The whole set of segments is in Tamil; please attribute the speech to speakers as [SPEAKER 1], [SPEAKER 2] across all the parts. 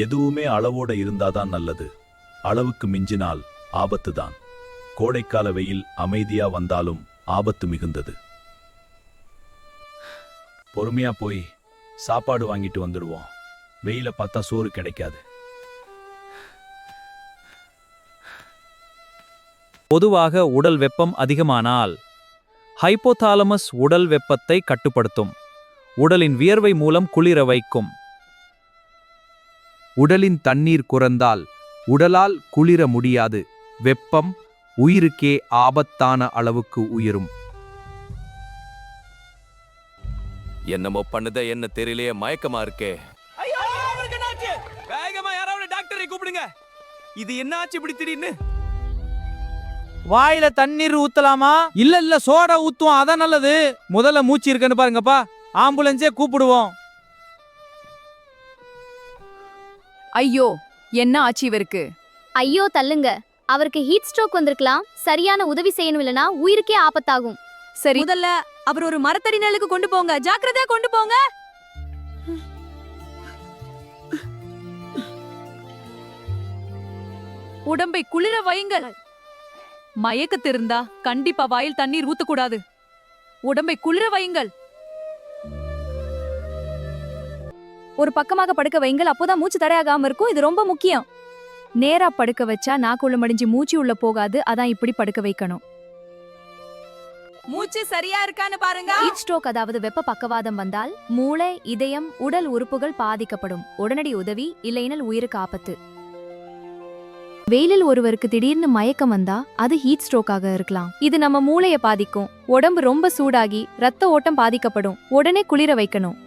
[SPEAKER 1] எதுவுமே அளவோட இருந்தாதான் நல்லது. அளவுக்கு மிஞ்சினால் ஆபத்துதான். கோடைக்கால வெயில் அமைதியா வந்தாலும் ஆபத்து மிகுந்தது. பொறுமையா போய் சாப்பாடு வாங்கிட்டு வந்துடுவோம். வெயில பார்த்தா சோறு கிடைக்காது.
[SPEAKER 2] பொதுவாக உடல் வெப்பம் அதிகமானால் ஹைப்போதாலமஸ் உடல் வெப்பத்தை கட்டுப்படுத்தும். உடலின் வியர்வை மூலம் குளிர வைக்கும்.
[SPEAKER 3] உடலின் தண்ணீர் குறைந்தால் உடலால் குளிர முடியாது. வெப்பம் உயிருக்கே ஆபத்தான அளவுக்கு உயரும்.
[SPEAKER 4] என்னமோ பண்ணுத என்ன தெரியலையே, மயக்கமா இருக்கே.
[SPEAKER 5] வேகமா யாராவது டாக்டரை கூப்பிடுங்க. இது என்ன ஆச்சு இப்படி திடீர்னு?
[SPEAKER 6] வாயில தண்ணீர் ஊத்தலாமா? இல்ல சோடா ஊத்துவோம், அதான் நல்லது. முதல்ல மூச்சு இருக்குன்னு பாருங்கப்பா. ஆம்புலன்ஸே கூப்பிடுவோம்.
[SPEAKER 7] ஐயோ, என்ன ஆச்சு இவருக்கு?
[SPEAKER 8] ஐயோ தள்ளுங்க, அவருக்கு ஹீட் ஸ்ட்ரோக் வந்திருக்கலாம். சரியான உதவி செய்யணும், இல்லனா உயிருக்கே ஆபத்தாகும்.
[SPEAKER 7] சரி, முதல்ல அவர் ஒரு மரத்தடி நிழலுக்கு கொண்டு போங்க. ஜாக்கிரதையா கொண்டு போங்க. உடம்பை குளிர வையுங்கள். மயக்கத்திருந்தா கண்டிப்பா வாயில் தண்ணீர் ஊத்தக்கூடாது. உடம்பை குளிர வையுங்கள். ஒரு பக்கமாக படுக்க வைங்கள், அப்போதான் மூச்சு தடையாகாம இருக்கும். இது ரொம்ப முக்கியம். நேரா படுக்க வச்சா நாக்குள்ள மடிஞ்சு மூச்சு உள்ள போகாது. அதான் இப்படி படுக்க வைக்கணும். மூச்சு சரியா இருக்கான்னு பாருங்க.
[SPEAKER 8] ஹீட் ஸ்ட்ரோக் அதாவது வெப்ப பக்கவாதம் வந்தால் மூளை, இதயம், உடல் உறுப்புகள் பாதிக்கப்படும். உடனடி உதவி, இல்லையினால் உயிருக்கு ஆபத்து. வெயிலில் ஒருவருக்கு திடீர்னு மயக்கம் வந்தா அது ஹீட் ஸ்ட்ரோக்காக இருக்கலாம். இது நம்ம மூளைய பாதிக்கும். உடம்பு ரொம்ப சூடாகி ரத்த ஓட்டம் பாதிக்கப்படும். உடனே குளிர வைக்கணும்.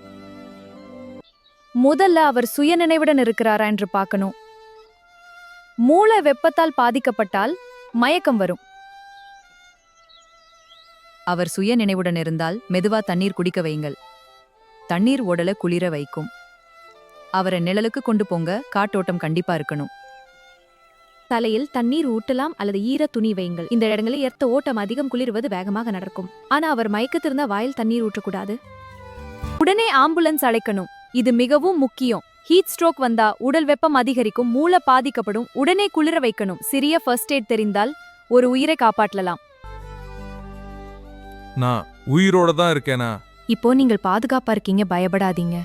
[SPEAKER 8] முதல்ல அவர் சுய நினைவுடன் இருக்கிறாரா என்று பார்க்கணும். மூளை வெப்பத்தால் பாதிக்கப்பட்டால் மயக்கம் வரும். அவர் சுய நினைவுடன் இருந்தால் மெதுவா தண்ணீர் குடிக்க வையுங்கள். தண்ணீர் உடலை குளிர வைக்கும். அவரை நிழலுக்கு கொண்டு போங்க. காற்றோட்டம் கண்டிப்பா இருக்கணும். தலையில் தண்ணீர் ஊட்டலாம் அல்லது ஈர துணி வையுங்கள். இந்த இடங்களில் இரத்த ஓட்டம் அதிகம், குளிர்வது வேகமாக நடக்கும். ஆனா அவர் மயக்கத்திருந்தா வாயில் தண்ணீர் ஊற்றக்கூடாது. உடனே ஆம்புலன்ஸ் அழைக்கணும். இது மிகவும் முக்கியம். ஹீட் ஸ்ட்ரோக் வந்தா உடல் வெப்பம் அதிகரிக்கும், மூளை பாதிக்கப்படும். உடனே குளிர வைக்கணும். சிறிய ஃபர்ஸ்ட் எய்ட் தெரிந்தால் ஒரு உயிரை காப்பாற்றலாம்.
[SPEAKER 9] நான் உயிரோட தான் இருக்கேனா?
[SPEAKER 8] இப்போ நீங்கள் பாதுகாப்பா இருக்கீங்க, பயப்படாதீங்க.